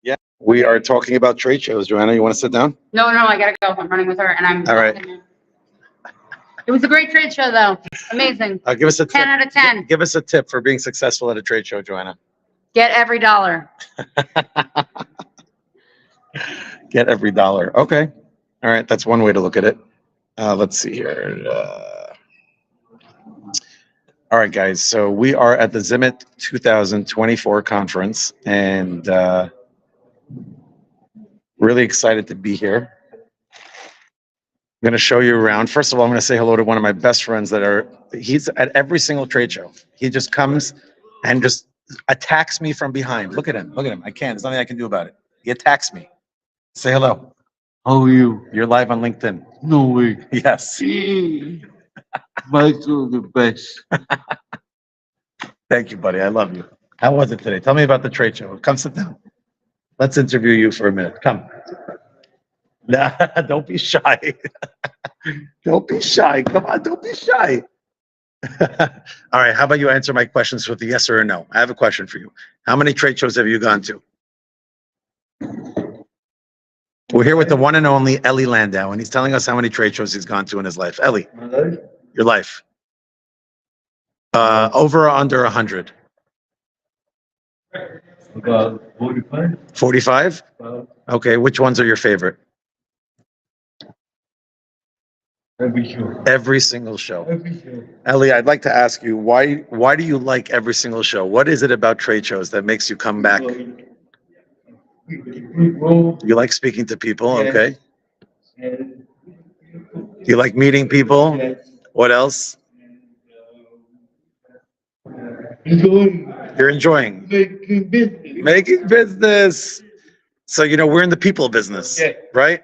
Yeah, we are talking about trade shows. Joanna, you want to sit down? No, I gotta go. I'm running with her, and I'm. All right. It was a great trade show, though. Amazing. Give us a 10 tip. out of 10. Give us a tip for being successful at a trade show, Joanna. Get every dollar. Get every dollar. Okay. All right. That's one way to look at it. Let's see here. All right, guys. So we are at the Zimit 2024 conference, and really excited to be here. I'm going to show you around. First of all, I'm going to say hello to one of my best friends he's at every single trade show. He just comes and just attacks me from behind. Look at him. Look at him. I can't. There's nothing I can do about it. He attacks me. Say hello. How are you? You're live on LinkedIn. No way. Yes. Michael, the best. Thank you, buddy. I love you. How was it today? Tell me about the trade show. Come sit down. Let's interview you for a minute. Come. Nah, don't be shy. Don't be shy. Come on, don't be shy. All right, how about you answer my questions with a yes or a no? I have a question for you. How many trade shows have you gone to? We're here with the one and only Eli Landau, and he's telling us how many trade shows he's gone to in his life. Eli, your life. Over or under 100? About 45. 45? Okay, which ones are your favorite? Every show. Every single show. Every show. Eli, I'd like to ask you, why do you like every single show? What is it about trade shows that makes you come back? People, You like speaking to people, Yes. okay? and You like meeting people? What else? enjoying You're enjoying making business. making business. So, we're in the people business, Yeah. right?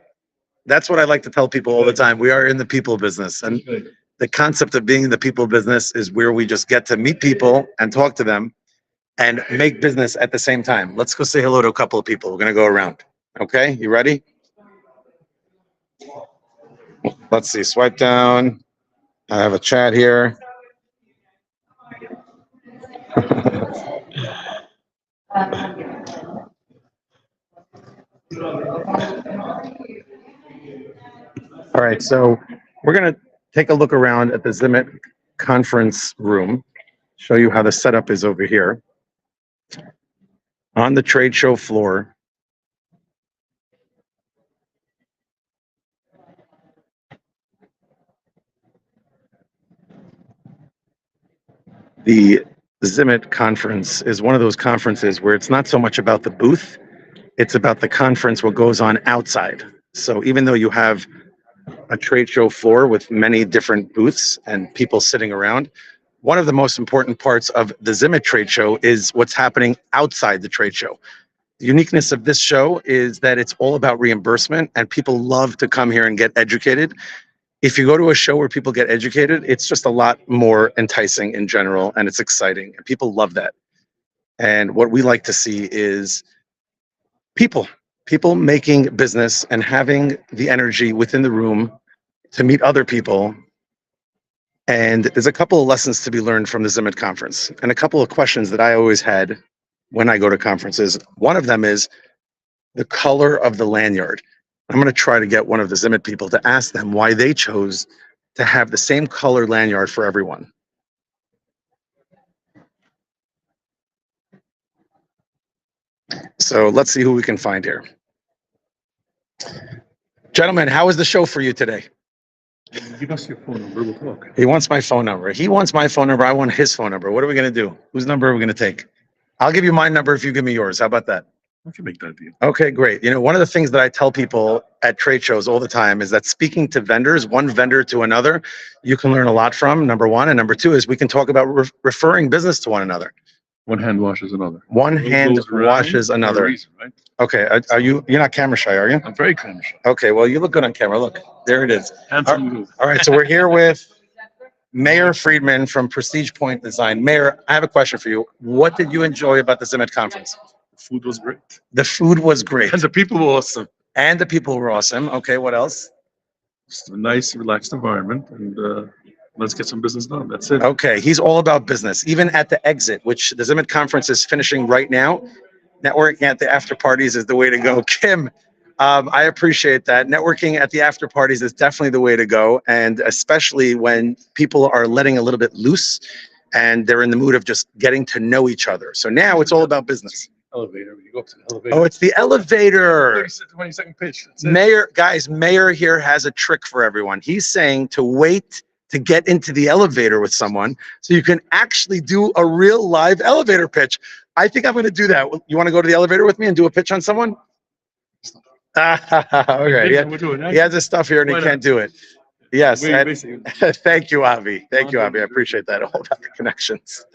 That's what I like to tell people all the time. We are in the people business. And Good. the concept of being in the people business is where we just get to meet people and talk to them and make business at the same time. Let's go say hello to a couple of people. We're going to go around. Okay, you ready? Let's see, swipe down. I have a chat here. All right, so we're going to take a look around at the Zimit conference room, show you how the setup is over here. On the trade show floor, the Zimit conference is one of those conferences where it's not so much about the booth, it's about the conference, what goes on outside. So even though you have a trade show floor with many different booths and people sitting around, one of the most important parts of the Zimit trade show is what's happening outside the trade show. The uniqueness of this show is that it's all about reimbursement, and people love to come here and get educated. If you go to a show where people get educated, it's just a lot more enticing in general, and it's exciting, and people love that. And what we like to see is people making business and having the energy within the room to meet other people. And there's a couple of lessons to be learned from the Zimit conference, and a couple of questions that I always had when I go to conferences. One of them is the color of the lanyard. I'm going to try to get one of the Zimit people to ask them why they chose to have the same color lanyard for everyone. So let's see who we can find here. Gentlemen, how was the show for you today? Give us your phone number, we'll talk. He wants my phone number. He wants my phone number. I want his phone number. What are we going to do? Whose number are we going to take? I'll give you my number if you give me yours. How about that? We can make that deal. Okay, great. One of the things that I tell people at trade shows all the time is that speaking to vendors, one vendor to another, you can learn a lot from, number one. And number two is we can talk about referring business to one another. One hand washes another. One hand Goes around washes for a another. reason, right? Okay, you're not camera shy, are you? I'm very camera shy. Okay, well, you look good on camera. Look, there it is. Handsome move. All right, so we're here with Mayor Friedman from Prestige Point Design. Mayor, I have a question for you. What did you enjoy about the Zimit conference? Food was great. The food was great. And the people were awesome. And the people were awesome. Okay, what else? It's a nice, relaxed environment, and let's get some business done. That's it. Okay, he's all about business. Even at the exit, which the Zimit conference is finishing right now, Networking at the after parties is the way to go. Kim, I appreciate that. Networking at the after parties is definitely the way to go. And especially when people are letting a little bit loose and they're in the mood of just getting to know each other. So now it's all about business. Elevator, you go up to the elevator. Oh, it's the elevator. 20-second pitch. That's it. Mayor here has a trick for everyone. He's saying to wait to get into the elevator with someone so you can actually do a real live elevator pitch. I think I'm going to do that. You want to go to the elevator with me and do a pitch on someone? Okay. Yeah, we're doing that. He has his stuff here and he Why can't do it. Yes. We and- basically- Thank you, Avi. Thank you, Avi. I appreciate that. All about the connections.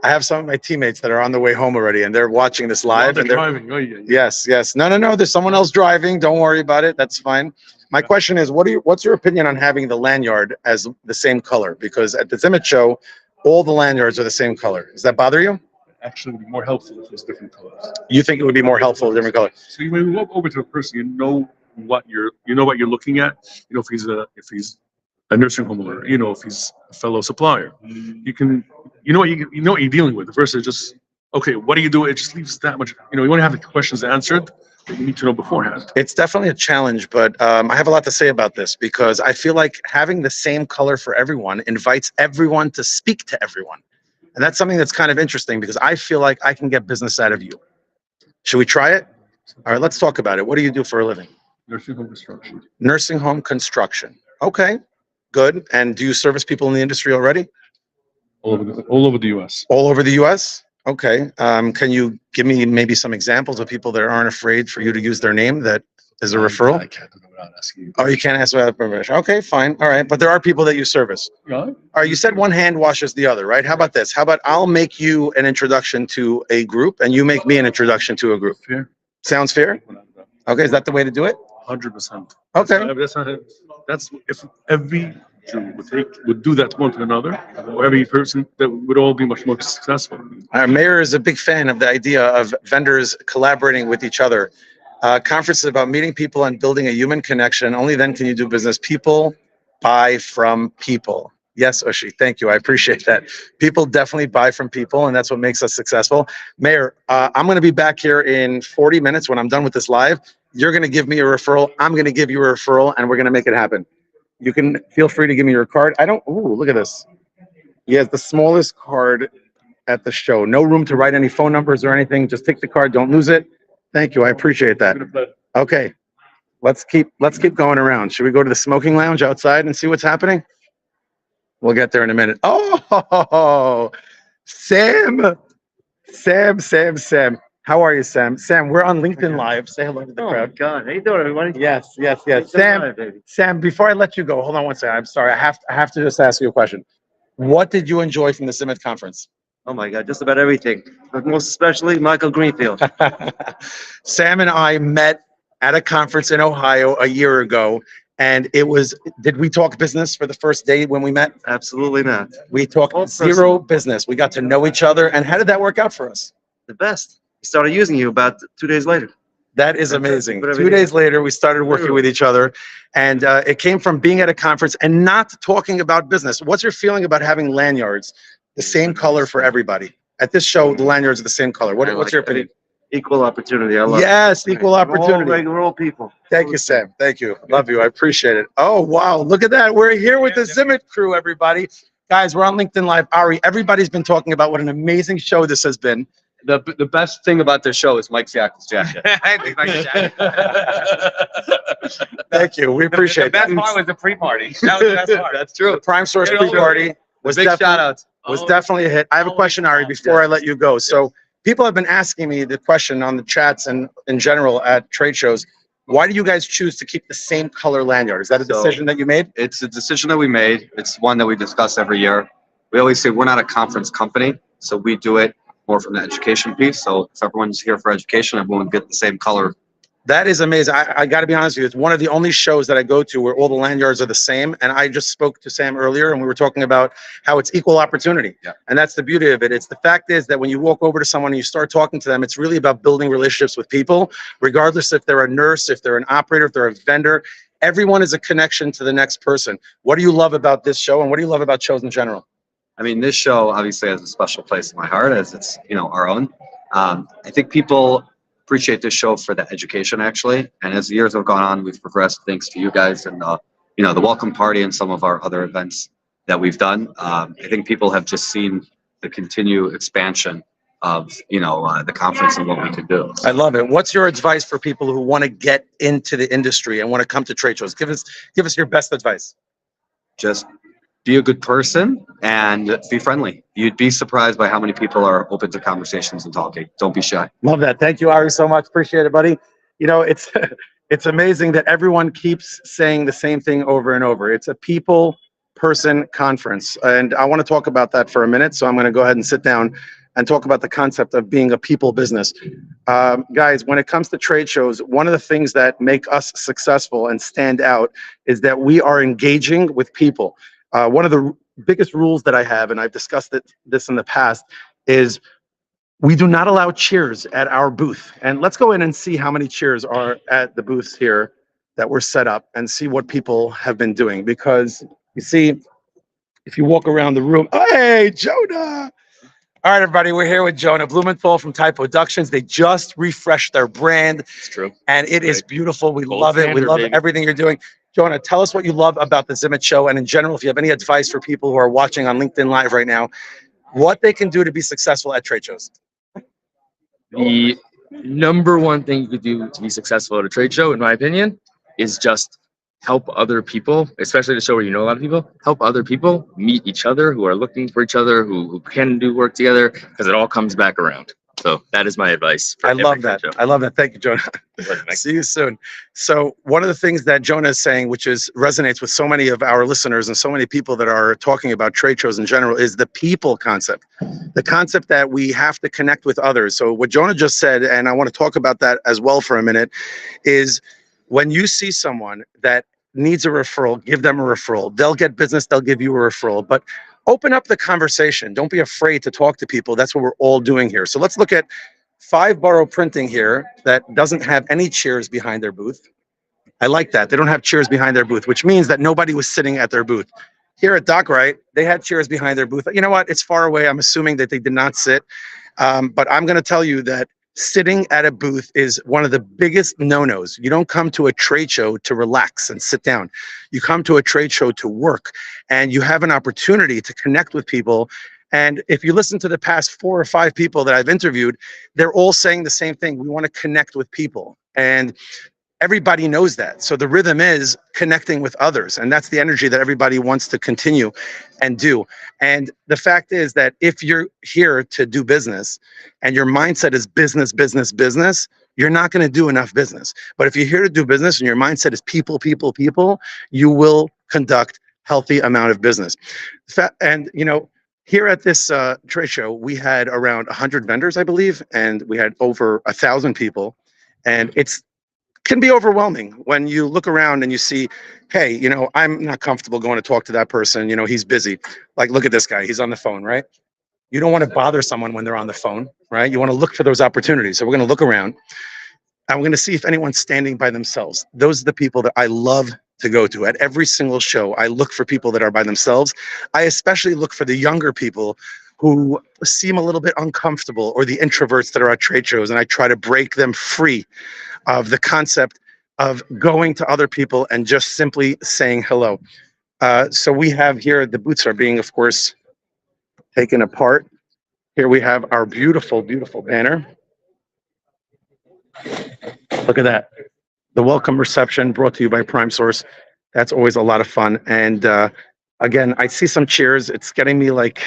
I have some of my teammates that are on the way home already and they're watching this live they're and they're driving. Oh, yeah. yes. No. There's someone else driving. Don't worry about it. That's fine. My question is, what's your opinion on having the lanyard as the same color? Because at the Zimmit show, all the lanyards are the same color. Does that bother you? Actually, would be more helpful if it's different colors. You think it would be more helpful, different color? So when you walk over to a person, you know what you're looking at. You know if he's a nursing home owner. You know if he's a fellow supplier. You know what you're dealing with versus just okay. What do you do? It just leaves that much. You want to have the questions answered that you need to know beforehand. It's definitely a challenge, but I have a lot to say about this because I feel like having the same color for everyone invites everyone to speak to everyone. And that's something that's kind of interesting because I feel like I can get business out of you. Should we try it? All right, let's talk about it. What do you do for a living? Nursing home construction. Nursing home construction. Okay, good. And do you service people in the industry already? All over the U.S. All over the U.S.? Okay. Can you give me maybe some examples of people that aren't afraid for you to use their name that is a referral? I can't do that without asking you. Oh, you can't ask without permission. Okay, fine. All right. But there are people that you service. Yeah. All right, you said one hand washes the other, right? How about this? How about I'll make you an introduction to a group and you make me an introduction to a group? Fair. Sounds fair? Okay, is that the way to do it? 100%. Okay. That's not it. That's if every Jew would do that one to another, or every person, that would all be much more successful. Our mayor is a big fan of the idea of vendors collaborating with each other. Conference is about meeting people and building a human connection. Only then can you do business. People buy from people. Yes, Ushi, thank you. I appreciate that. People definitely buy from people, and that's what makes us successful. Mayor, I'm going to be back here in 40 minutes when I'm done with this live. You're going to give me a referral. I'm going to give you a referral, and we're going to make it happen. You can feel free to give me your card. Ooh, look at this. He has the smallest card at the show. No room to write any phone numbers or anything. Just take the card. Don't lose it. Thank you. I appreciate that. Okay. Let's keep going around. Should we go to the smoking lounge outside and see what's happening? We'll get there in a minute. Oh, Sam. How are you, Sam? Sam, we're on LinkedIn Live. Say hello to the Oh my crowd. God, how you doing, everybody? Yes. It's Sam, alive, baby. Sam, before I let you go, hold on one second. I'm sorry. I have to just ask you a question. What did you enjoy from the Zimmit conference? Oh my God, just about everything, but most especially Michael Greenfield. Sam and I met at a conference in Ohio a year ago, and did we talk business for the first day when we met? Absolutely not. We talked All zero business. We got to know each other. And how did that work out for us? The best. He started using you about 2 days later. That is That's amazing. but 2 everything- days later, we started working with each other, and it came from being at a conference and not talking about business. What's your feeling about having lanyards, the same color for everybody? At this show, the lanyards are the same color. I What's like your that. opinion? Equal opportunity. I love it. Yes, equal opportunity. We're all people. Thank you, Sam. Thank you. Love you. I appreciate it. Oh, wow. Look at that. We're here with the Zimmit crew, everybody. Guys, we're on LinkedIn Live. Ari, everybody's been talking about what an amazing show this has been. The best thing about this show is Mike Fiacco's jacket. Thank you. We appreciate that. The best part was the pre-party. That was the best part. That's true. The Prime Source Get over pre-party was Big definitely, shout outs. was definitely a hit. I have a question, Ari, before I let you go. So people have been asking me the question on the chats and in general at trade shows, why do you guys choose to keep the same color lanyard? Is that a So- decision that you made? It's a decision that we made. It's one that we discuss every year. We always say we're not a conference company, so we do it more from the education piece. So if everyone's here for education, everyone would get the same color. That is amazing. I got to be honest with you. It's one of the only shows that I go to where all the lanyards are the same. And I just spoke to Sam earlier and we were talking about how it's equal opportunity. Yeah. And that's the beauty of it. It's the fact is that when you walk over to someone and you start talking to them, it's really about building relationships with people, regardless if they're a nurse, if they're an operator, if they're a vendor. Everyone is a connection to the next person. What do you love about this show and what do you love about shows in general? I mean, this show obviously has a special place in my heart as it's, our own. I think people appreciate this show for the education actually. And as the years have gone on, we've progressed thanks to you guys and the welcome party and some of our other events that we've done. I think people have just seen the continued expansion of the conference and what we can do. I love it. What's your advice for people who want to get into the industry and want to come to trade shows? Give us your best advice. Just be a good person and be friendly. You'd be surprised by how many people are open to conversations and talking. Don't be shy. Love that. Thank you, Ari, so much. Appreciate it, buddy. It's it's amazing that everyone keeps saying the same thing over and over. It's a people person conference, and I want to talk about that for a minute. So I'm going to go ahead and sit down and talk about the concept of being a people business. Guys, when it comes to trade shows, one of the things that make us successful and stand out is that we are engaging with people. One of the biggest rules that I have, and I've discussed this in the past, is we do not allow cheers at our booth. And let's go in and see how many cheers are at the booths here that were set up and see what people have been doing. Because you see, if you walk around the room, hey, Jonah. All right, everybody, we're here with Jonah Blumenthal from Type Productions. They just refreshed their brand. It's true. And it is beautiful. We Gold love it. We standard, love baby. everything you're doing. Jonah, tell us what you love about the Zimmit Show. And in general, if you have any advice for people who are watching on LinkedIn Live right now, what they can do to be successful at trade shows. The number one thing you could do to be successful at a trade show, in my opinion, is just help other people, especially the show where you know a lot of people, help other people meet each other who are looking for each other, who can do work together, because it all comes back around. So that is my advice. For I every love trade that. show. I love that. Thank you, Jonah. Pleasure. See you soon. So one of the things that Jonah is saying, which resonates with so many of our listeners and so many people that are talking about trade shows in general, is the people concept. The concept that we have to connect with others. So what Jonah just said, and I want to talk about that as well for a minute, is when you see someone that needs a referral, give them a referral. They'll get business, they'll give you a referral. But open up the conversation. Don't be afraid to talk to people. That's what we're all doing here. So let's look at Five Borough Printing here that doesn't have any chairs behind their booth. I like that. They don't have chairs behind their booth, which means that nobody was sitting at their booth. Here at DocWrite, they had chairs behind their booth. You know what? It's far away. I'm assuming that they did not sit. But I'm going to tell you that sitting at a booth is one of the biggest no-nos. You don't come to a trade show to relax and sit down. You come to a trade show to work, and you have an opportunity to connect with people. And if you listen to the past 4 or 5 people that I've interviewed, they're all saying the same thing. We want to connect with people. And everybody knows that. So the rhythm is connecting with others. And that's the energy that everybody wants to continue and do. And the fact is that if you're here to do business and your mindset is business, business, business, you're not going to do enough business. But if you're here to do business and your mindset is people, people, people, you will conduct healthy amount of business. And, here at this trade show, we had around 100 vendors, I believe, and we had over 1,000 people. And can be overwhelming when you look around and you see, hey, I'm not comfortable going to talk to that person. He's busy. Like, look at this guy. He's on the phone, right? You don't want to bother someone when they're on the phone, right? You want to look for those opportunities. So we're going to look around and we're going to see if anyone's standing by themselves. Those are the people that I love to go to. At every single show, I look for people that are by themselves. I especially look for the younger people who seem a little bit uncomfortable, or the introverts that are at trade shows, and I try to break them free of the concept of going to other people and just simply saying hello. So we have here, the booths are being, of course, taken apart. Here we have our beautiful, beautiful banner. Look at that. The welcome reception brought to you by Prime Source. That's always a lot of fun. And again, I see some cheers. It's getting me like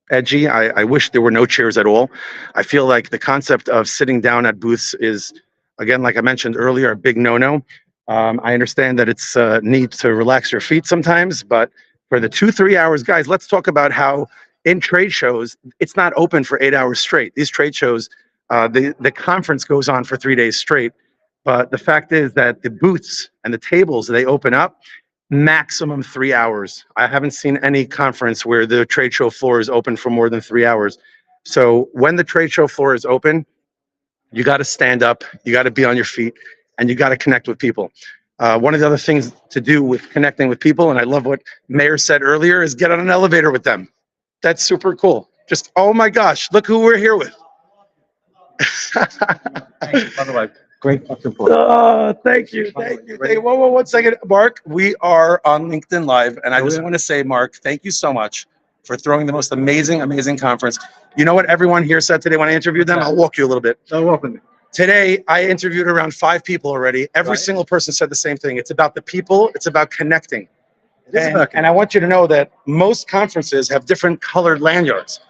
edgy. I wish there were no chairs at all. I feel like the concept of sitting down at booths is, again, like I mentioned earlier, a big no-no. I understand that it's a need to relax your feet sometimes, but for the 2-3 hours, guys, let's talk about how in trade shows, it's not open for 8 hours straight. These trade shows, the conference goes on for 3 days straight. But the fact is that the booths and the tables, they open up maximum 3 hours. I haven't seen any conference where the trade show floor is open for more than 3 hours. So when the trade show floor is open, you got to stand up, you got to be on your feet, and you got to connect with people. One of the other things to do with connecting with people, and I love what Mayor said earlier, is get on an elevator with them. That's super cool. Just, oh my gosh, look who we're here with. Otherwise. Great fucking point. Oh, thank you. Thank you. Whoa, 1 second. Mark, we are on LinkedIn Live. And I just want to say, Mark, thank you so much for throwing the most amazing conference. You know what everyone here said today when I interviewed them? I'll walk you a little bit. So welcome. Today, I interviewed around 5 people already. Every Right. single person said the same thing. It's about the people. It's about connecting. is And, about and I want you to know that most conferences have different colored lanyards.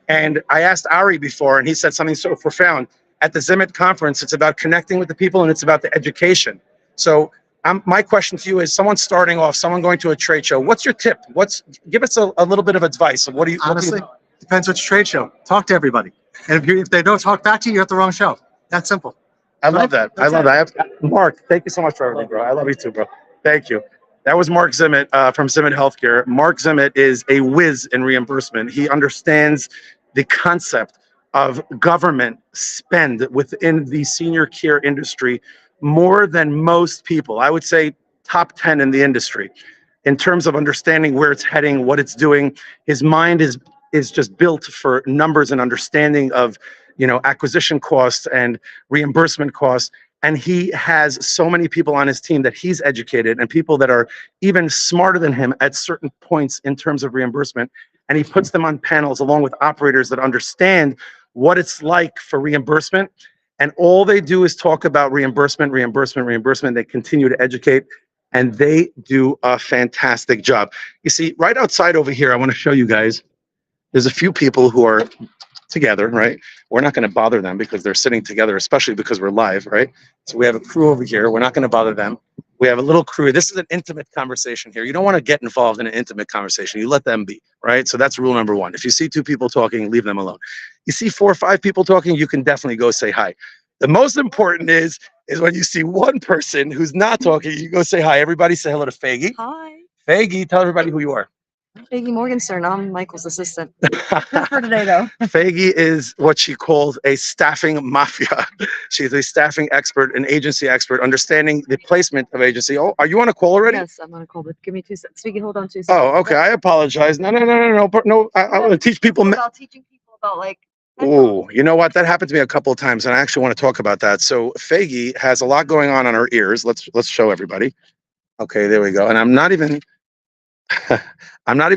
And I asked Ari before, and he said something so profound. At the Zimit conference, it's about connecting with the people and it's about the education. So my question to you is, someone starting off, someone going to a trade show, what's your tip? Give us a little bit of advice. Of what do you Honestly, depends which trade show. Talk to everybody. And if they don't talk back to you, you're at the wrong show. That's simple. I love that. I That's love it. that. Mark, thank you so much for everything, bro. I love you too, bro. Thank you. That was Mark Zimit from Zimit Healthcare. Mark Zimit is a whiz in reimbursement. He understands the concept of government spend within the senior care industry more than most people. I would say top 10 in the industry in terms of understanding where it's heading, what it's doing. His mind is just built for numbers and understanding of, acquisition costs and reimbursement costs. And he has so many people on his team that he's educated and people that are even smarter than him at certain points in terms of reimbursement. And he puts them on panels along with operators that understand what it's like for reimbursement. And all they do is talk about reimbursement. They continue to educate and they do a fantastic job. You see, right outside over here, I want to show you guys, there's a few people who are together, right? We're not going to bother them because they're sitting together, especially because we're live, right? So we have a crew over here. We're not going to bother them. We have a little crew. This is an intimate conversation here. You don't want to get involved in an intimate conversation. You let them be, right? So that's rule number 1. If you see 2 people talking, leave them alone. You see 4 or 5 people talking, you can definitely go say hi. The most important is when you see one person who's not talking, you go say hi. Everybody say hello to Faggy. Hi, Faggy, tell everybody who you are. Peggy Morgenstern. I'm Michael's assistant. For today, though. Faggy is what she calls a staffing mafia. She's a staffing expert, an agency expert, understanding the placement of agency. Oh, are you on a call already? Yes, I'm on a call, but give me 2 seconds. Speaking, hold on 2 seconds. Oh, okay. I apologize. No. I want to teach people. About teaching people about like. Oh, you know what? That happened to me a couple of times, and I actually want to talk about that. So Faggy has a lot going on her ears. Let's show everybody. Okay, there we go. And I'm not even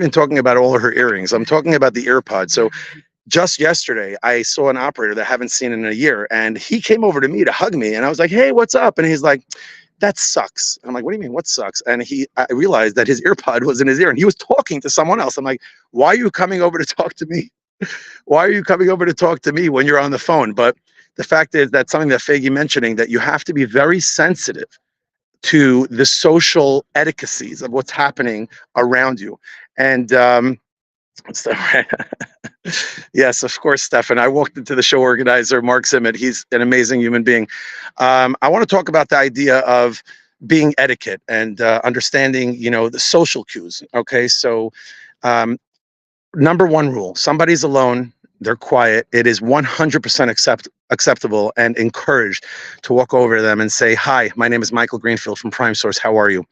talking about all of her earrings. I'm talking about the ear pod. So just yesterday, I saw an operator that I haven't seen in a year, and he came over to me to hug me, and I was like, "Hey, what's up?" And he's like, "That sucks." I'm like, "What do you mean? What sucks?" And I realized that his ear pod was in his ear, and he was talking to someone else. I'm like, "Why are you coming over to talk to me? Why are you coming over to talk to me when you're on the phone?" But the fact is that something that Faggy mentioning, that you have to be very sensitive to the social etiquettes of what's happening around you. And yes, of course, Stefan. I walked into the show organizer, Mark Zimit. He's an amazing human being. I want to talk about the idea of being etiquette and understanding, the social cues. Okay, so number 1 rule: somebody's alone, they're quiet. It is 100% acceptable and encouraged to walk over to them and say, "Hi, my name is Michael Greenfield from Prime Source. How are you?"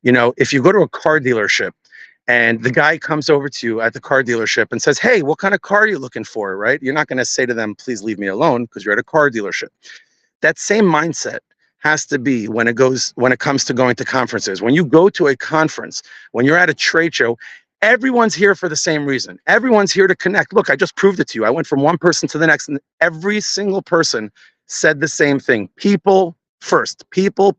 If you go to a car dealership and the guy comes over to you at the car dealership and says, "Hey, what kind of car are you looking for?" Right? You're not going to say to them, "Please leave me alone," because you're at a car dealership. That same mindset has to be when it comes to going to conferences. When you go to a conference, when you're at a trade show, everyone's here for the same reason. Everyone's here to connect. Look, I just proved it to you. I went from one person to the next, and every single person said the same thing. People first. People.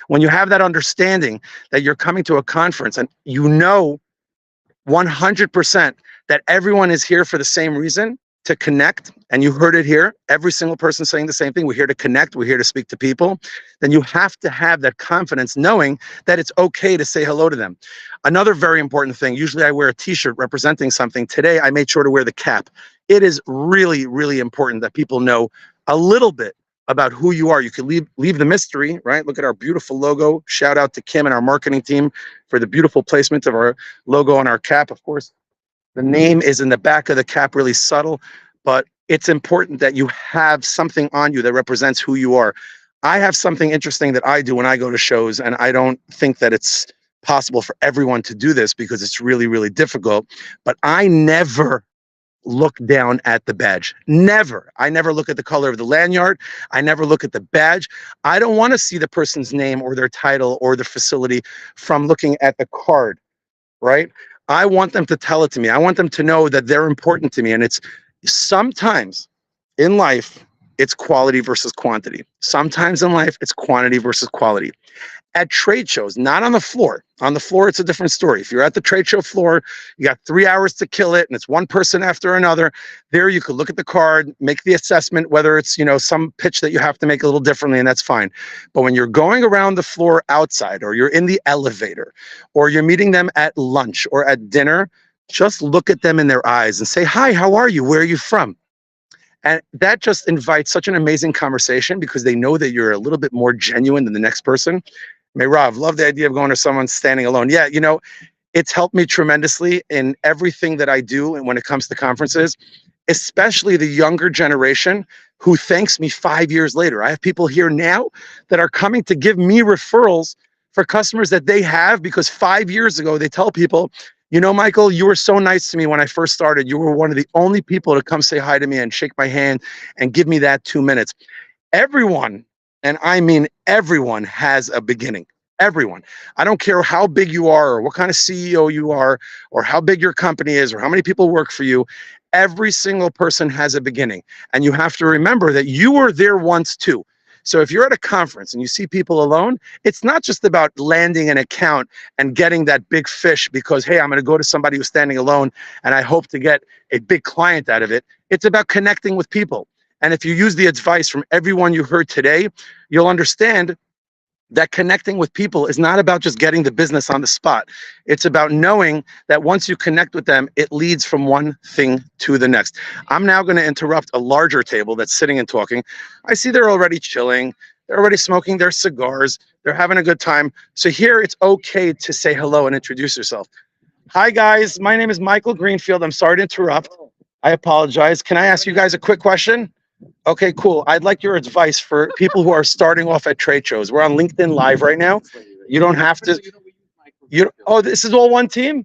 When you have that understanding that you're coming to a conference and 100% that everyone is here for the same reason, to connect, and you heard it here, every single person saying the same thing. We're here to connect. We're here to speak to people. Then you have to have that confidence, knowing that it's okay to say hello to them. Another very important thing, usually I wear a t-shirt representing something. Today, I made sure to wear the cap. It is really, really important that people know a little bit about who you are. You can leave the mystery, right? Look at our beautiful logo. Shout out to Kim and our marketing team for the beautiful placement of our logo on our cap. Of course, the name is in the back of the cap, really subtle, but it's important that you have something on you that represents who you are. I have something interesting that I do when I go to shows, and I don't think that it's possible for everyone to do this because it's really, really difficult, but I never look down at the badge. Never. I never look at the color of the lanyard. I never look at the badge. I don't want to see the person's name or their title or the facility from looking at the card, right? I want them to tell it to me. I want them to know that they're important to me. And it's sometimes in life, it's quality versus quantity. Sometimes in life, it's quantity versus quality. At trade shows, not on the floor. On the floor, it's a different story. If you're at the trade show floor, you got 3 hours to kill it, and it's one person after another. There, you could look at the card, make the assessment, whether it's, some pitch that you have to make a little differently, and that's fine. But when you're going around the floor outside, or you're in the elevator, or you're meeting them at lunch or at dinner, just look at them in their eyes and say, "Hi, how are you? Where are you from?" And that just invites such an amazing conversation because they know that you're a little bit more genuine than the next person. Rav, love the idea of going to someone standing alone. Yeah, it's helped me tremendously in everything that I do and when it comes to conferences, especially the younger generation who thanks me 5 years later. I have people here now that are coming to give me referrals for customers that they have because 5 years ago they tell people, Michael, you were so nice to me when I first started. You were one of the only people to come say hi to me and shake my hand and give me that 2 minutes. Everyone, and I mean everyone, has a beginning. Everyone. I don't care how big you are or what kind of CEO you are or how big your company is or how many people work for you. Every single person has a beginning. And you have to remember that you were there once too. So if you're at a conference and you see people alone, it's not just about landing an account and getting that big fish because, hey, I'm going to go to somebody who's standing alone and I hope to get a big client out of it. It's about connecting with people. And if you use the advice from everyone you heard today, you'll understand that connecting with people is not about just getting the business on the spot. It's about knowing that once you connect with them, it leads from one thing to the next. I'm now going to interrupt a larger table that's sitting and talking. I see they're already chilling. They're already smoking their cigars. They're having a good time. So here it's okay to say hello and introduce yourself. Hi, guys. My name is Michael Greenfield. I'm sorry to interrupt. I apologize. Can I ask you guys a quick question? Okay, cool. I'd like your advice for people who are starting off at trade shows. We're on LinkedIn Live right now. You don't have to. Oh, this is all one team?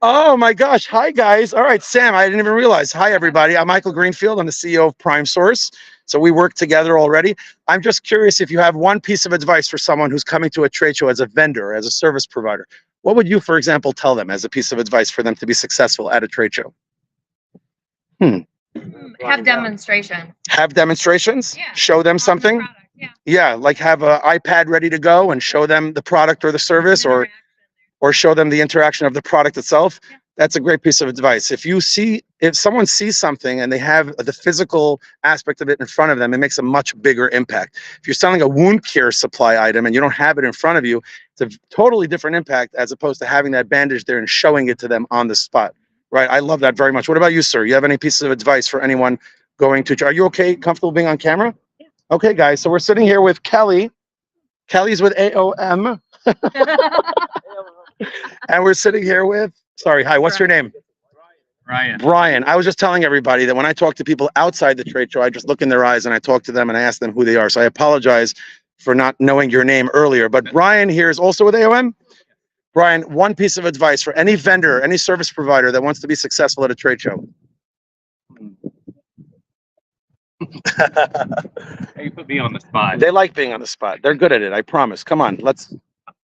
Oh my gosh. Hi, guys. All right, Sam, I didn't even realize. Hi, everybody. I'm Michael Greenfield. I'm the CEO of Prime Source. So we work together already. I'm just curious if you have one piece of advice for someone who's coming to a trade show as a vendor, as a service provider. What would you, for example, tell them as a piece of advice for them to be successful at a trade show? Have demonstration. Have demonstrations? Yeah. Show them something? Product, yeah. Yeah, like have an iPad ready to go and show them the product or the service or show them the interaction of the product itself. Yeah. That's a great piece of advice. If someone sees something and they have the physical aspect of it in front of them, it makes a much bigger impact. If you're selling a wound care supply item and you don't have it in front of you, it's a totally different impact as opposed to having that bandage there and showing it to them on the spot. Right. I love that very much. What about you, sir? You have any pieces of advice for anyone going to, are you okay, comfortable being on camera? Yeah. Okay, guys. So we're sitting here with Kelly. Kelly's with AOM. And we're sitting here with, sorry, hi, what's your name? Brian. I was just telling everybody that when I talk to people outside the trade show, I just look in their eyes and I talk to them and I ask them who they are. So I apologize for not knowing your name earlier. But Brian here is also with AOM. Brian, one piece of advice for any vendor, any service provider that wants to be successful at a trade show. You put me on the spot. They like being on the spot. They're good at it. I promise. Come on, let's.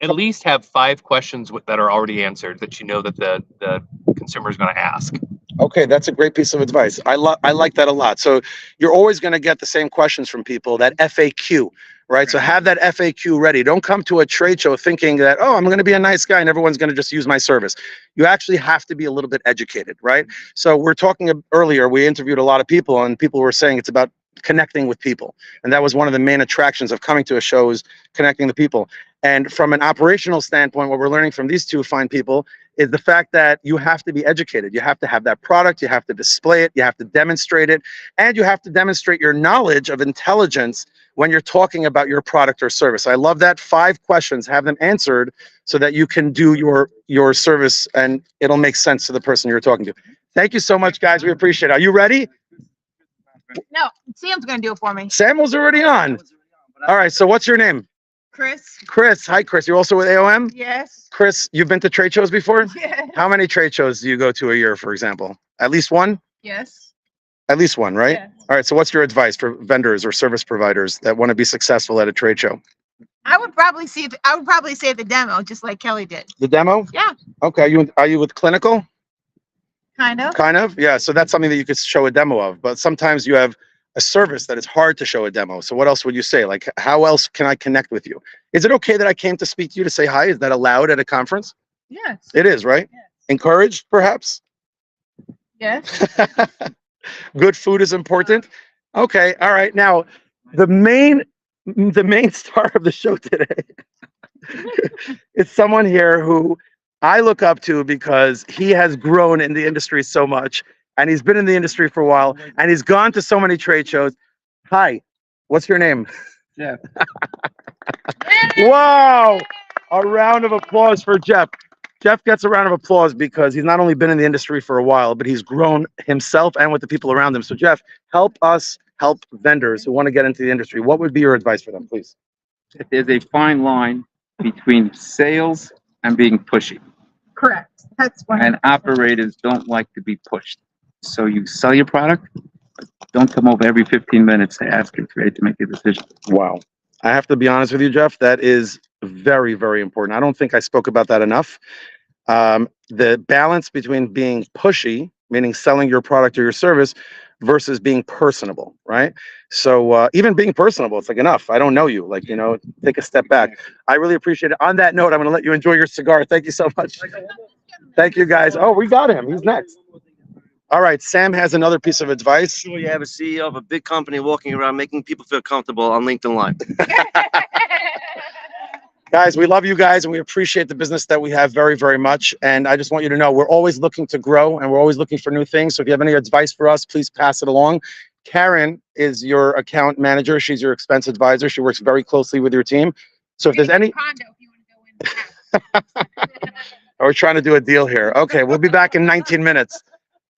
At least have 5 questions that are already answered that you know that the consumer is going to ask. Okay, that's a great piece of advice. I like that a lot. So you're always going to get the same questions from people, that FAQ, right? So have that FAQ ready. Don't come to a trade show thinking that, oh, I'm going to be a nice guy and everyone's going to just use my service. You actually have to be a little bit educated, right? So we're talking earlier, we interviewed a lot of people and people were saying it's about connecting with people. And that was one of the main attractions of coming to a show, is connecting the people. And from an operational standpoint, what we're learning from these two fine people is the fact that you have to be educated. You have to have that product, you have to display it, you have to demonstrate it, and you have to demonstrate your knowledge of intelligence when you're talking about your product or service. I love that. 5 questions, have them answered so that you can do your service and it'll make sense to the person you're talking to. Thank you so much, guys. We appreciate it. Are you ready? No, Sam's gonna do it for me. Sam was already on. All right, so what's your name? Chris? Chris. Hi, Chris. You're also with AOM? Yes. Chris, you've been to trade shows before? Yeah. How many trade shows do you go to a year, for example? At least one? Yes. At least one, right? Yes. All right. So what's your advice for vendors or service providers that want to be successful at a trade show? I would probably say the demo, just like Kelly did. The demo? Yeah, Okay. Are you with clinical? kind of. Kind of. Yeah. So that's something that you could show a demo of, but sometimes you have a service that is hard to show a demo. So what else would you say? Like, how else can I connect with you? Is it okay that I came to speak to you to say hi? Is that allowed at a conference? Yes. It is, right? Yes. Encouraged, perhaps? Yes. Good food is important. Okay. All right. Now, the main star of the show today is someone here who I look up to because he has grown in the industry so much, and he's been in the industry for a while, and he's gone to so many trade shows. Hi, what's your name? Jeff. Wow. A round of applause for Jeff. Jeff gets a round of applause because he's not only been in the industry for a while, but he's grown himself and with the people around him. So Jeff, help us help vendors who want to get into the industry. What would be your advice for them, please? There's a fine line between sales and being pushy, Correct. That's one. and operators don't like to be pushed. So you sell your product, but don't come over every 15 minutes to ask your trade to make a decision. Wow. I have to be honest with you, Jeff, that is very, very important. I don't think I spoke about that enough. The balance between being pushy, meaning selling your product or your service, versus being personable, right? So even being personable, it's like, enough. I don't know you. Like, take a step back. I really appreciate it. On that note, I'm going to let you enjoy your cigar. Thank you so much. Thank you, guys. Oh, we got him. He's next. All right. Sam has another piece of advice. Sure, you have a CEO of a big company walking around making people feel comfortable on LinkedIn Live. Guys, we love you guys and we appreciate the business that we have very, very much. And I just want you to know we're always looking to grow and we're always looking for new things. So if you have any advice for us, please pass it along. Karen is your account manager. She's your expense advisor. She works very closely with your team. So if there's any, Condo, if you want to go in. we're trying to do a deal here. Okay, we'll be back in 19 minutes.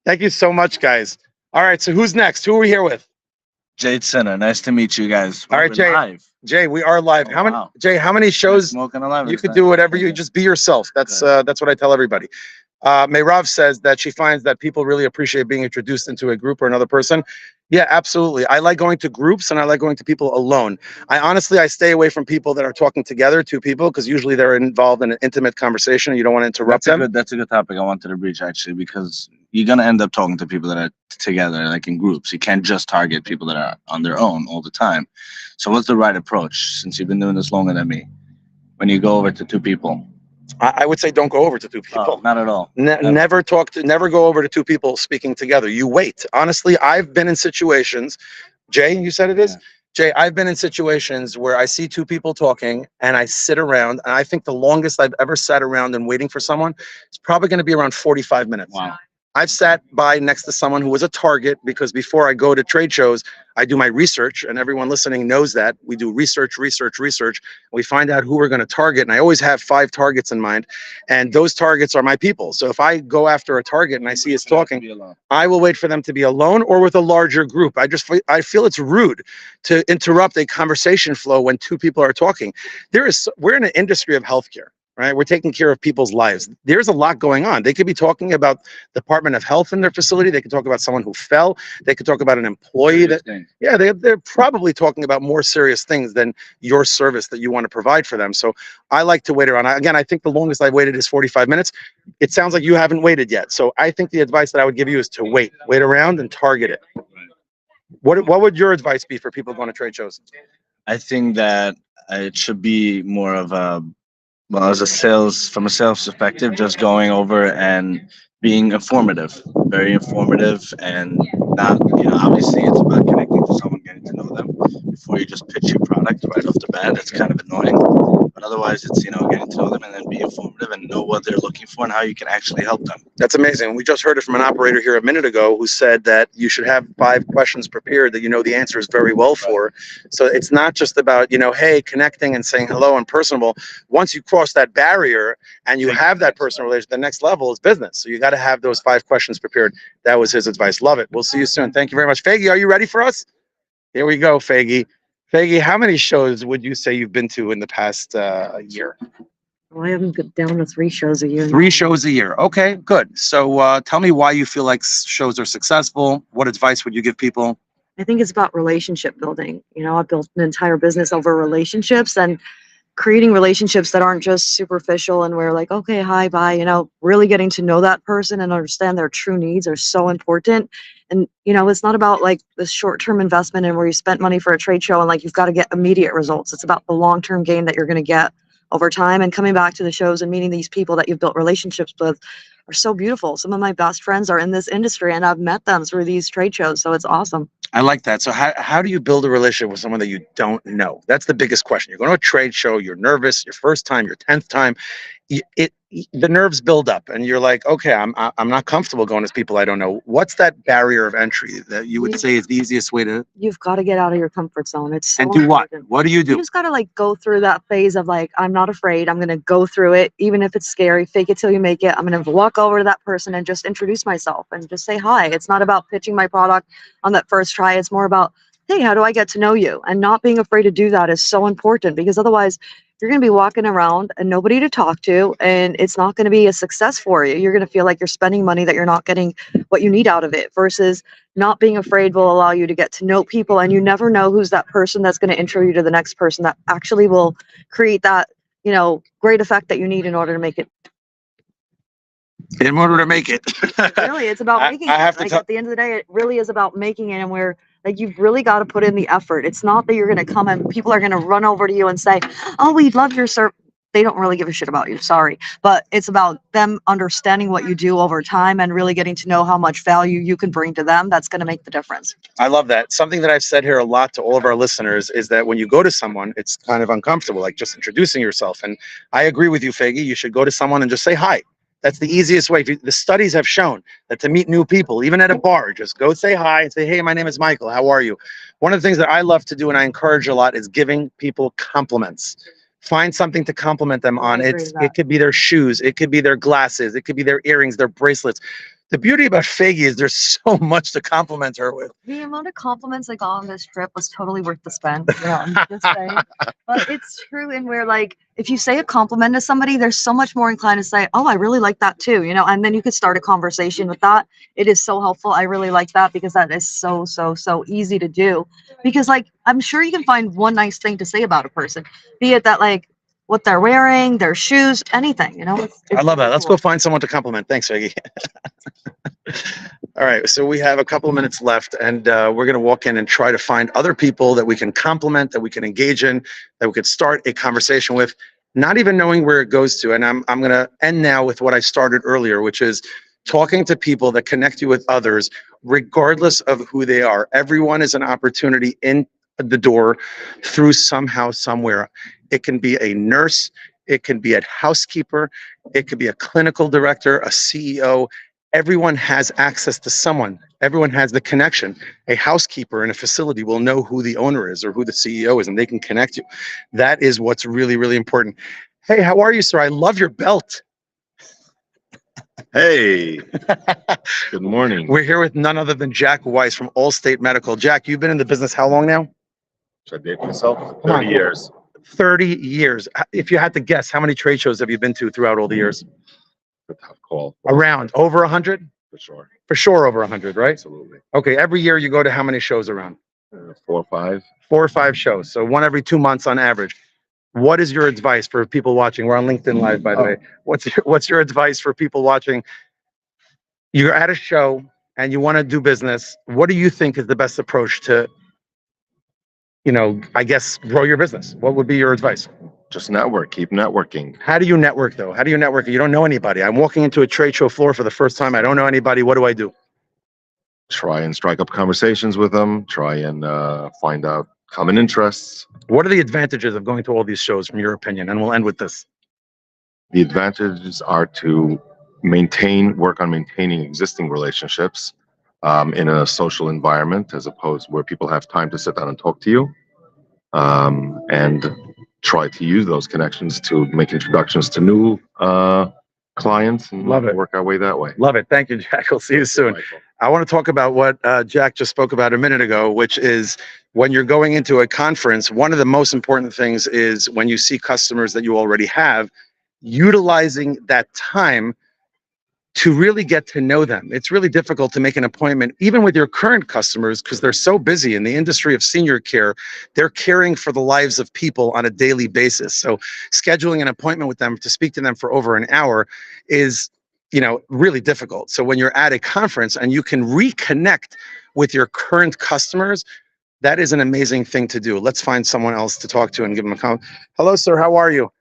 Thank you so much, guys. All right, so who's next? Who are we here with? Jade Sinner, nice to meet you guys. All right, We're Jay. live. Jay, we are live. Oh, How many, wow. Jay, how many shows? Smoking alive. You could do whatever you just be yourself. That's what I tell everybody. Mayrav says that she finds that people really appreciate being introduced into a group or another person. Yeah, absolutely. I like going to groups and I like going to people alone. I stay away from people that are talking together, two people, because usually they're involved in an intimate conversation and you don't want to interrupt them. That's a good topic I wanted to reach actually, because you're gonna end up talking to people that are together, like in groups. You can't just target people that are on their own all the time. So what's the right approach, since you've been doing this longer than me, when you go over to two people? I would say don't go over to two people. Oh, not at all. Never go over to two people speaking together. You wait. Honestly, I've been in situations, Jay, you said it is? Yeah. Jay, I've been in situations where I see two people talking and I sit around and I think the longest I've ever sat around and waiting for someone is probably going to be around 45 minutes. Wow. I've sat by next to someone who was a target because before I go to trade shows, I do my research, and everyone listening knows that we do research. We find out who we're going to target. And I always have 5 targets in mind, and those targets are my people. So if I go after a target and I see it's talking, I will wait for them to be alone or with a larger group. I feel it's rude to interrupt a conversation flow when two people are talking. We're in an industry of healthcare. Right? We're taking care of people's lives. There's a lot going on. They could be talking about Department of Health in their facility. They could talk about someone who fell. They could talk about an employee they're probably talking about more serious things than your service that you want to provide for them. So I like to wait around. Again, I think the longest I've waited is 45 minutes. It sounds like you haven't waited yet. So I think the advice that I would give you is to wait around and target it. What would your advice be for people going to trade shows? I think that it should be more of from a sales perspective, just going over and being informative, very informative, and not, obviously it's about connecting to someone, getting to know them before you just pitch your product right off the bat. That's kind of annoying, but otherwise it's, getting to know them and then be informative and know what they're looking for and how you can actually help them. That's amazing. We just heard it from an operator here a minute ago who said that you should have 5 questions prepared that the answers very well for. So it's not just about, hey, connecting and saying hello and personable. Once you cross that barrier and you have that personal relationship, the next level is business. So you got to have those 5 questions prepared. That was his advice. Love it. We'll see you soon. Thank you very much. Faggy, are you ready for us? Here we go, Faggy. Faggy, how many shows would you say you've been to in the past year? Well, I haven't got down to 3 shows a year. 3 shows a year. Okay, good. So tell me why you feel like shows are successful. What advice would you give people? I think it's about relationship building. You know, I built an entire business over relationships and creating relationships that aren't just superficial and we're like, okay, hi, bye. You know, really getting to know that person and understand their true needs are so important. And, you know, it's not about like this short-term investment and where you spent money for a trade show and like you've got to get immediate results. It's about the long-term gain that you're going to get over time, and coming back to the shows and meeting these people that you've built relationships with are so beautiful. Some of my best friends are in this industry and I've met them through these trade shows. So it's awesome. I like that. So how do you build a relationship with someone that you don't know? That's the biggest question. You're going to a trade show, you're nervous, your first time, your 10th time. The nerves build up and you're like, okay, I'm not comfortable going to people I don't know. What's that barrier of entry that you would say is the easiest way to? You've got to get out of your comfort zone. It's so And do what? important. What do you You do? just got to like go through that phase of like, I'm not afraid. I'm going to go through it. Even if it's scary, fake it till you make it. I'm going to walk over to that person and just introduce myself and just say hi. It's not about pitching my product on that first try. It's more about, hey, how do I get to know you? And not being afraid to do that is so important, because otherwise you're going to be walking around and nobody to talk to, and it's not going to be a success for you. You're going to feel like you're spending money that you're not getting what you need out of it, versus not being afraid will allow you to get to know people. And you never know who's that person that's going to intro you to the next person that actually will create that, you know, great effect that you need in order to make it. In order to make it. Really, it's about I- making I it. have to Like tell- at the end of the day, it really is about making it, and where like you've really got to put in the effort. It's not that you're going to come and people are going to run over to you and say, "Oh, we love your service." They don't really give a shit about you. Sorry, but it's about them understanding what you do over time and really getting to know how much value you can bring to them. That's going to make the difference. I love that. Something that I've said here a lot to all of our listeners is that when you go to someone, it's kind of uncomfortable, like just introducing yourself. And I agree with you, Faggy. You should go to someone and just say hi. That's the easiest way. The studies have shown that to meet new people, even at a bar, just go say hi and say, hey, my name is Michael. How are you? One of the things that I love to do and I encourage a lot is giving people compliments. Find something to compliment them on. I agree with that. It could be their shoes. It could be their glasses. It could be their earrings, their bracelets. The beauty about Faggy is there's so much to compliment her with. The amount of compliments I got on this trip was totally worth the spend. You know, I'm just saying. But it's true, and where like if you say a compliment to somebody, they're so much more inclined to say, "Oh, I really like that too," you know, and then you could start a conversation with that. It is so helpful. I really like that, because that is so easy to do. Because like I'm sure you can find one nice thing to say about a person, be it that like what they're wearing, their shoes, anything, you know. I love that. Let's go find someone to compliment. Thanks, Faggy. All right, so we have a couple of minutes left, and we're going to walk in and try to find other people that we can compliment, that we can engage in, that we could start a conversation with, not even knowing where it goes to. And I'm going to end now with what I started earlier, which is talking to people that connect you with others, regardless of who they are. Everyone is an opportunity in the door through somehow, somewhere. It can be a nurse, it can be a housekeeper, it could be a clinical director, a CEO. Everyone has access to someone. Everyone has the connection. A housekeeper in a facility will know who the owner is or who the CEO is, and they can connect you. That is what's really, really important. Hey, how are you, sir? I love your belt. Hey, good morning. We're here with none other than Jack Weiss from Allstate Medical. Jack, you've been in the business how long now? Should I date myself? 30 years. 30 years. If you had to guess, how many trade shows have you been to throughout all the years? A tough call, Around over 100? for sure. For sure over 100, right? Absolutely. Okay, every year you go to how many shows around? 4 or 5. 4 or 5 shows. So one every 2 months on average. What is your advice for people watching? We're on LinkedIn Live, by the way. What's your advice for people watching? You're at a show and you want to do business. What do you think is the best approach to, you know, I guess, grow your business? What would be your advice? Just network, keep networking. How do you network though? How do you network? You don't know anybody. I'm walking into a trade show floor for the first time. I don't know anybody. What do I do? Try and strike up conversations with them. Try and find out common interests. What are the advantages of going to all these shows from your opinion? And we'll end with this. The advantages are to work on maintaining existing relationships in a social environment, as opposed where people have time to sit down and talk to you, and try to use those connections to make introductions to new clients and Love it. work our way that way. Love it. Thank you, Jack. I'll see you soon. I want to talk about what Jack just spoke about a minute ago, which is when you're going into a conference, one of the most important things is when you see customers that you already have, utilizing that time to really get to know them. It's really difficult to make an appointment, even with your current customers, because they're so busy in the industry of senior care. They're caring for the lives of people on a daily basis. So scheduling an appointment with them to speak to them for over an hour is, really difficult. So when you're at a conference and you can reconnect with your current customers, that is an amazing thing to do. Let's find someone else to talk to and give them a call. Hello, sir. How are you?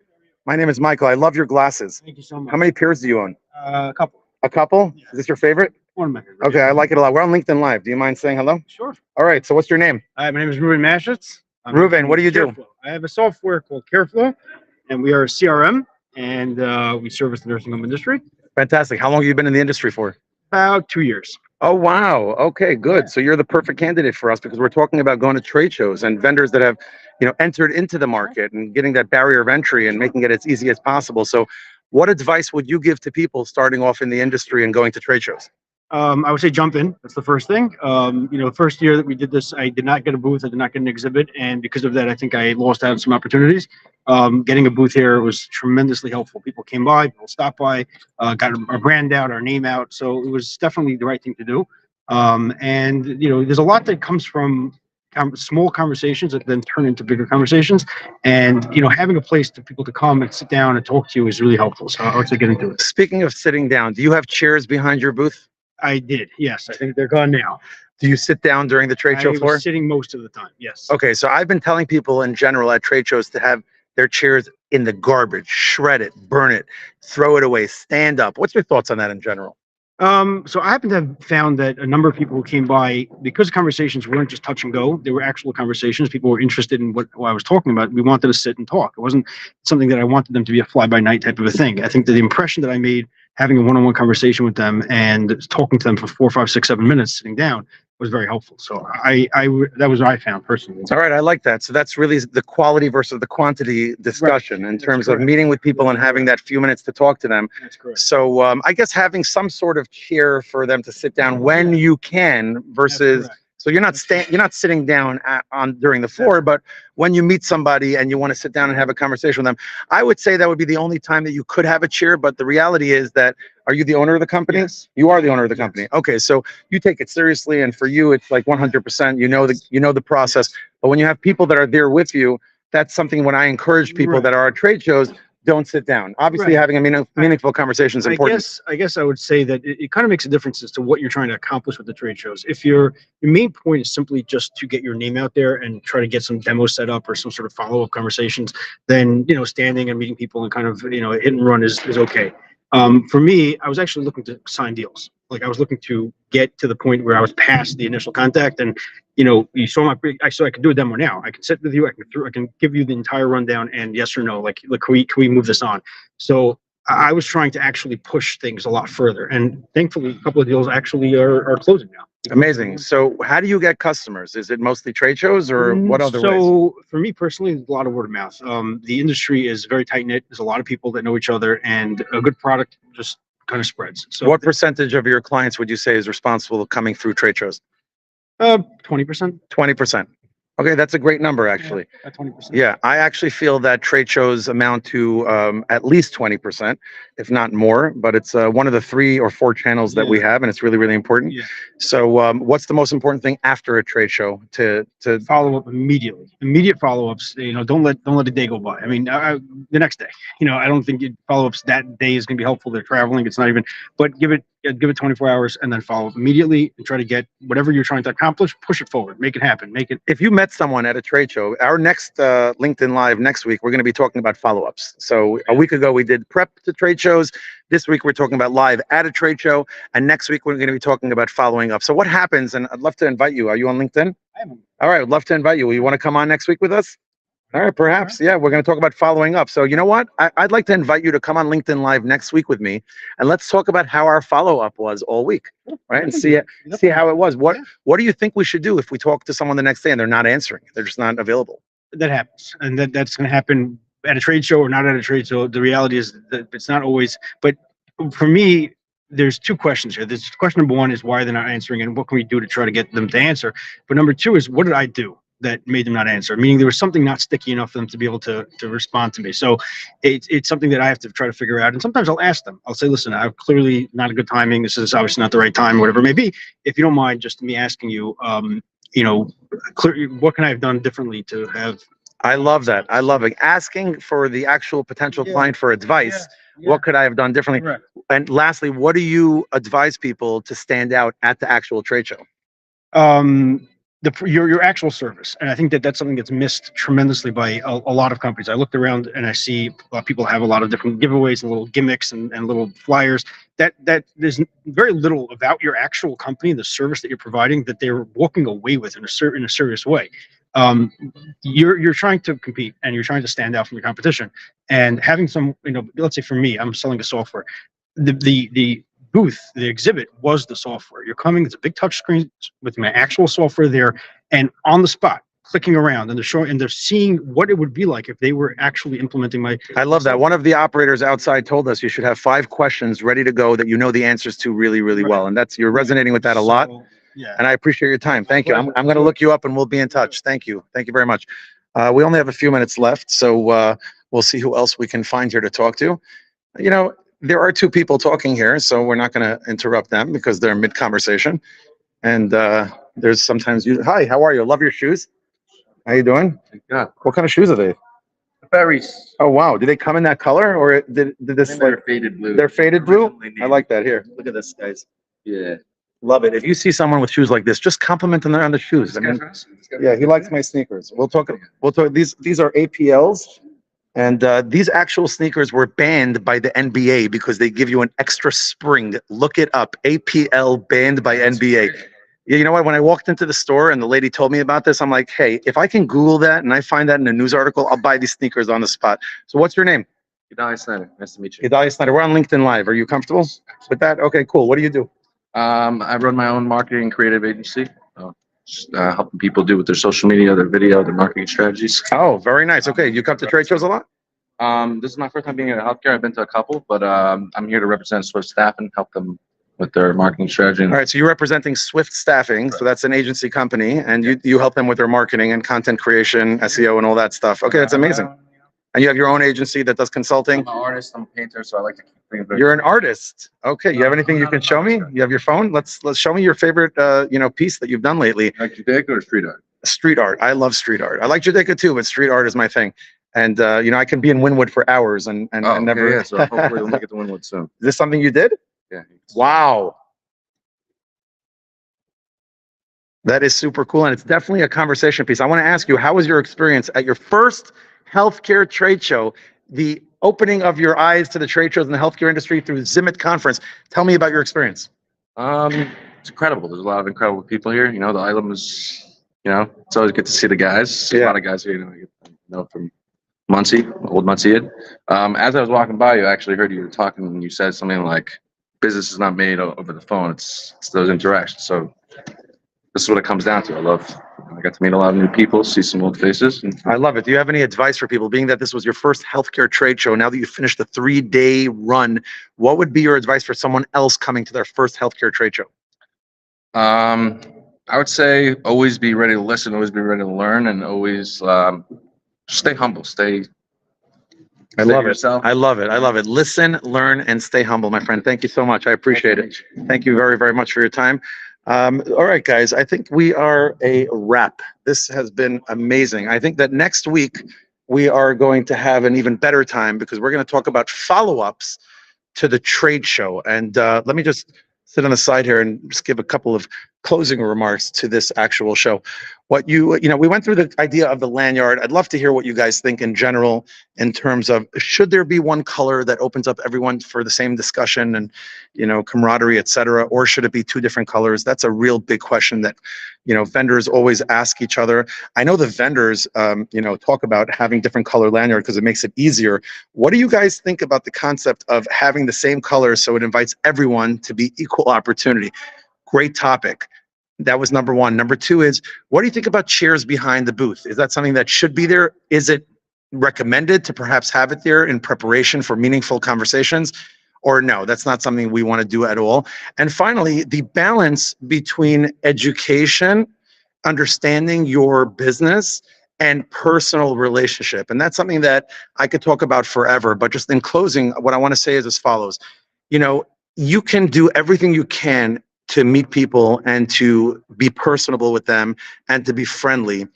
My name is Michael. I love your glasses. Thank you so much. How many pairs do you own? A couple. A couple? Is this your favorite? One of my favorites. Okay, I like it a lot. We're on LinkedIn Live. Do you mind saying hello? Sure. All right. So what's your name? Hi, my name is Ruben Maschitz. Ruben, what do you do? CareFlow. I have a software called CareFlow, and we are a CRM, and we service the nursing home industry. Fantastic. How long have you been in the industry for? About 2 years. Oh, wow. Okay, good. So you're the perfect candidate for us because we're talking about going to trade shows and vendors that have, entered into the market and getting that barrier of entry and making it as easy as possible. So what advice would you give to people starting off in the industry and going to trade shows? I would say jump in. That's the first thing. The first year that we did this, I did not get a booth. I did not get an exhibit. And because of that, I think I lost out on some opportunities. Getting a booth here was tremendously helpful. People came by, people stopped by, got our brand out, our name out. So it was definitely the right thing to do. There's a lot that comes from small conversations that then turn into bigger conversations. And, having a place for people to come and sit down and talk to you is really helpful. So I would say get into it. Speaking of sitting down, do you have chairs behind your booth? I did. Yes. I think they're gone now. Do you sit down during the trade show I floor? was sitting most of the time. Yes. Okay, so I've been telling people in general at trade shows to have their chairs in the garbage, shred it, burn it, throw it away, stand up. What's your thoughts on that in general? So I happen to have found that a number of people who came by, because conversations weren't just touch and go, they were actual conversations. People were interested in what I was talking about. We wanted to sit and talk. It wasn't something that I wanted them to be a fly-by-night type of a thing. I think that the impression that I made having a one-on-one conversation with them and talking to them for 4, 5, 6, 7 minutes sitting down was very helpful. So that was what I found personally. All right, I like that. So that's really the quality versus the quantity discussion in terms of correct. meeting with people and having that few minutes to talk to them. That's correct. So I guess having some sort of chair for them to sit down when you can versus, correct. so you're not sitting down during the floor, but when you meet somebody and you want to sit down and have a conversation with them, I would say that would be the only time that you could have a chair. But the reality is that, are you the owner of the company? Yes. You are the owner of the company. Okay, so you take it seriously, and for you, it's like 100%. You know the process. But when you have people that are there with you, that's something when I encourage people Right. that are at trade shows, don't sit down. Obviously, Right. having a meaningful conversation is important. I guess I would say that it kind of makes a difference as to what you're trying to accomplish with the trade shows. If your main point is simply just to get your name out there and try to get some demos set up or some sort of follow-up conversations, then, standing and meeting people and kind of, hit and run is okay. For me, I was actually looking to sign deals. Like I was looking to get to the point where I was past the initial contact, and you saw I could do a demo now. I can sit with you. I can give you the entire rundown and yes or no. Like, look, can we move this on? So I was trying to actually push things a lot further, and thankfully, a couple of deals actually are closing now. Amazing. So how do you get customers? Is it mostly trade shows or what other ways? So for me personally, a lot of word of mouth. The industry is very tight knit. There's a lot of people that know each other, and a good product just kind of spreads. So What percentage of your clients would you say is responsible coming through trade shows? 20%. 20%. Okay, that's a great number, actually. 20%. Yeah, I actually feel that trade shows amount to at least 20%, if not more. But it's one of the 3 or 4 channels that we have, and it's really, really important. Yeah. So, what's the most important thing after a trade show to Follow up immediately. Immediate follow ups. Don't let a day go by. I mean, the next day. I don't think follow ups that day is going to be helpful. They're traveling. It's not even. But give it 24 hours and then follow up immediately and try to get whatever you're trying to accomplish. Push it forward. Make it happen. Make it. If you met someone at a trade show, our next LinkedIn Live next week, we're going to be talking about follow-ups. So a week ago, we did prep to trade shows. This week, we're talking about live at a trade show. And next week, we're going to be talking about following up. So what happens, and I'd love to invite you. Are you on LinkedIn? I am. All right, I'd love to invite you. You want to come on next week with us? All right, perhaps. Yeah, we're going to talk about following up. So you know what? I'd like to invite you to come on LinkedIn Live next week with me, and let's talk about how our follow-up was all week, right? And see how it was. What do you think we should do if we talk to someone the next day and they're not answering? They're just not available. That happens, and that's going to happen at a trade show or not at a trade show. The reality is that it's not always. But for me, there's 2 questions here. This question number 1 is why they're not answering, and what can we do to try to get them to answer. But number 2 is what did I do? that made them not answer, meaning there was something not sticky enough for them to be able to respond to me. So it's something that I have to try to figure out. And sometimes I'll ask them, I'll say, listen, I've clearly not a good timing. This is obviously not the right time, whatever it may be. If you don't mind just me asking you, what can I have done differently to have. I love that. I love it. Asking for the actual potential client for advice. What could I have done differently? Correct. And lastly, what do you advise people to stand out at the actual trade show? Your actual service, and I think that that's something that's missed tremendously by a lot of companies. I looked around and I see a lot of people have a lot of different giveaways and little gimmicks and little flyers. That there's very little about your actual company, the service that you're providing, that they're walking away with in a serious way. You're trying to compete and you're trying to stand out from your competition, and having some, let's say for me, I'm selling a software. The booth, the exhibit was the software. You're coming, it's a big touch screen with my actual software there, and on the spot, clicking around, and they're showing, and they're seeing what it would be like if they were actually implementing my. I love that. One of the operators outside told us you should have 5 questions ready to go that you know the answers to really, really well. And you're resonating with that a lot. Yeah. And I appreciate your time. Thank you. I'm going to look you up and we'll be in touch. Thank you. Thank you very much. We only have a few minutes left, so we'll see who else we can find here to talk to. There are 2 people talking here, so we're not going to interrupt them because they're mid-conversation. And there's sometimes hi, how are you? Love your shoes. How you doing? Yeah. What kind of shoes are they? Berries. Oh, wow. Do they come in that color, or did this like Faded blue. they're faded blue? I like that. Here, look at this, guys. Yeah. Love it. If you see someone with shoes like this, just compliment them on the shoes. I mean, yeah, he likes my sneakers. We'll talk. These are APLs. And these actual sneakers were banned by the NBA because they give you an extra spring. Look it up. APL banned by NBA. Yeah, you know what? When I walked into the store and the lady told me about this, I'm like, hey, if I can Google that and I find that in a news article, I'll buy these sneakers on the spot. So what's your name? Idalia Snyder. Nice to meet you. Idalia Snyder. We're on LinkedIn Live. Are you comfortable with that? Okay, cool. What do you do? I run my own marketing and creative agency. Helping people do with their social media, their video, their marketing strategies. Oh, very nice. Okay, you come to trade shows a lot? This is my first time being in healthcare. I've been to a couple, but I'm here to represent Swift Staff and help them with their marketing strategy. All right, so you're representing Swift Staffing, so that's an agency company, and you help them with their marketing and content creation, SEO, and all that stuff. Okay, that's amazing. And you have your own agency that does consulting? I'm an artist, I'm a painter, so I like to keep things very. You're an artist. Okay, you have anything you can show me? You have your phone? Let's show me your favorite piece that you've done lately. Like Judaica or street art? Street art. I love street art. I like Judaica too, but street art is my thing. And I can be in Wynwood for hours and never. Yeah, so hopefully we'll make it to Wynwood soon. Is this something you did? Yeah. Wow. That is super cool, and it's definitely a conversation piece. I want to ask you, how was your experience at your first healthcare trade show, the opening of your eyes to the trade shows in the healthcare industry through the Zimit conference? Tell me about your experience. It's incredible. There's a lot of incredible people here. The island is, it's always good to see the guys. A lot of guys here, I get to know from Muncie, old Muncie. As I was walking by, you actually heard you were talking and you said something like, business is not made over the phone. It's those interactions. So this is what it comes down to. I got to meet a lot of new people, see some old faces. I love it. Do you have any advice for people, being that this was your first healthcare trade show? Now that you've finished the 3-day run, what would be your advice for someone else coming to their first healthcare trade show? I would say always be ready to listen, always be ready to learn, and always stay humble. I love it. I love it. I love it. Listen, learn, and stay humble, my friend. Thank you so much. I appreciate it. Thank you very, very much for your time. All right, guys, I think we are a wrap. This has been amazing. I think that next week we are going to have an even better time because we're going to talk about follow-ups to the trade show. And let me just sit on the side here and just give a couple of closing remarks to this actual show. We went through the idea of the lanyard. I'd love to hear what you guys think in general in terms of, should there be one color that opens up everyone for the same discussion and, camaraderie, et cetera, or should it be 2 different colors? That's a real big question that, vendors always ask each other. I know the vendors, talk about having different color lanyard because it makes it easier. What do you guys think about the concept of having the same color so it invites everyone to be equal opportunity? Great topic. That was number 1. Number 2 is, what do you think about chairs behind the booth? Is that something that should be there? Is it recommended to perhaps have it there in preparation for meaningful conversations? Or no, that's not something we want to do at all. And finally, the balance between education understanding your business and personal relationship. And that's something that I could talk about forever. But just in closing, what I want to say is as follows. You know, you can do everything you can to meet people and to be personable with them and to be friendly.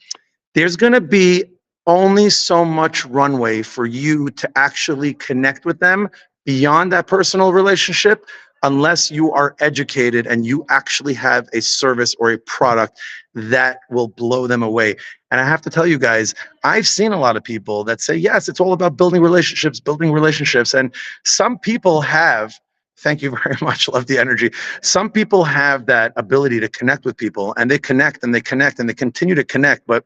There's going to be only so much runway for you to actually connect with them beyond that personal relationship unless you are educated and you actually have a service or a product that will blow them away. And I have to tell you guys, I've seen a lot of people that say, yes, it's all about building relationships. And some people have, thank you very much, love the energy. Some people have that ability to connect with people, and they connect and they connect and they continue to connect. But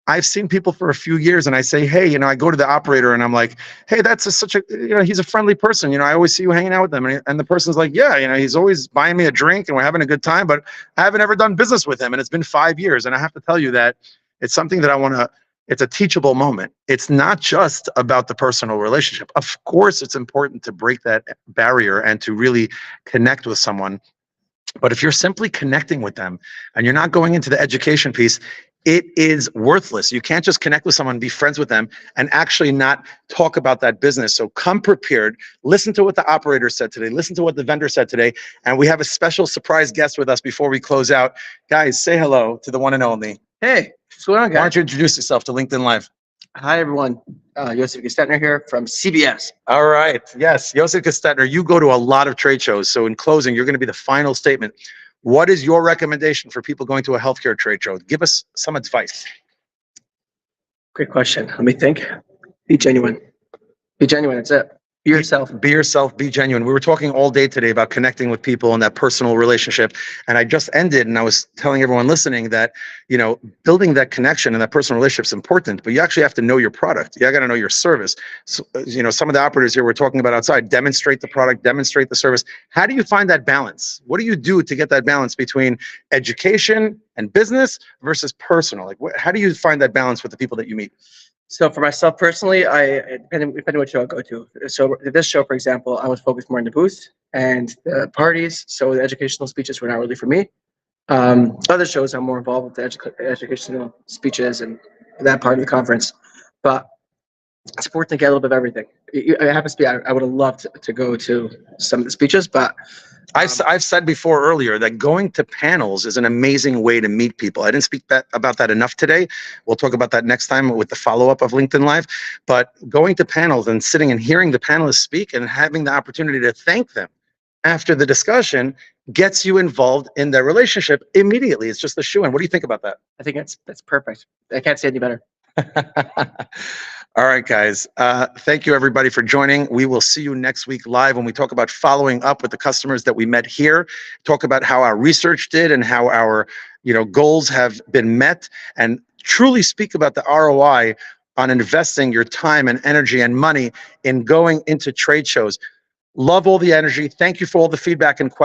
I've seen people for a few years and I say, hey, you know, I go to the operator and I'm like, hey, such a, you know, he's a friendly person. You know, I always see you hanging out with them. And the person's like, yeah, you know, he's always buying me a drink and we're having a good time, but I haven't ever done business with him. And it's been 5 years. And I have to tell you that it's something that it's a teachable moment. It's not just about the personal relationship. Of course, it's important to break that barrier and to really connect with someone. But if you're simply connecting with them and you're not going into the education piece, it is worthless. You can't just connect with someone, be friends with them, and actually not talk about that business. So come prepared. Listen to what the operator said today. Listen to what the vendor said today. And we have a special surprise guest with us before we close out. Guys, say hello to the one and only. Hey, what's going on, Why guys? don't you introduce yourself to LinkedIn Live? Hi, everyone. Yosef Gestetner here from CBS. All right. Yes, Yosef Gestetner, you go to a lot of trade shows. So in closing, you're going to be the final statement. What is your recommendation for people going to a healthcare trade show? Give us some advice. Great question. Let me think. Be genuine. Be genuine. That's it. Be yourself. Be yourself, be genuine. We were talking all day today about connecting with people and that personal relationship. And I just ended and I was telling everyone listening that, you know, building that connection and that personal relationship is important, but you actually have to know your product. You got to know your service. So, you know, some of the operators here we're talking about outside, demonstrate the product, demonstrate the service. How do you find that balance? What do you do to get that balance between education and business versus personal? Like, how do you find that balance with the people that you meet? So for myself personally, depending what show I go to. So this show, for example, I was focused more on the booth and the parties. So the educational speeches were not really for me. Other shows I'm more involved with the educational speeches and that part of the conference. But it's important to get a little bit of everything. It happens to be, I would have loved to go to some of the speeches, but I've said before earlier that going to panels is an amazing way to meet people. I didn't speak about that enough today. We'll talk about that next time with the follow-up of LinkedIn Live. But going to panels and sitting and hearing the panelists speak and having the opportunity to thank them after the discussion gets you involved in their relationship immediately. It's just a shoe-in. What do you think about that? I think that's perfect. I can't say any better. All right, guys. Thank you, everybody, for joining. We will see you next week live when we talk about following up with the customers that we met here, talk about how our research did and how our, you know, goals have been met, and truly speak about the ROI on investing your time and energy and money in going into trade shows. Love all the energy. Thank you for all the feedback and questions.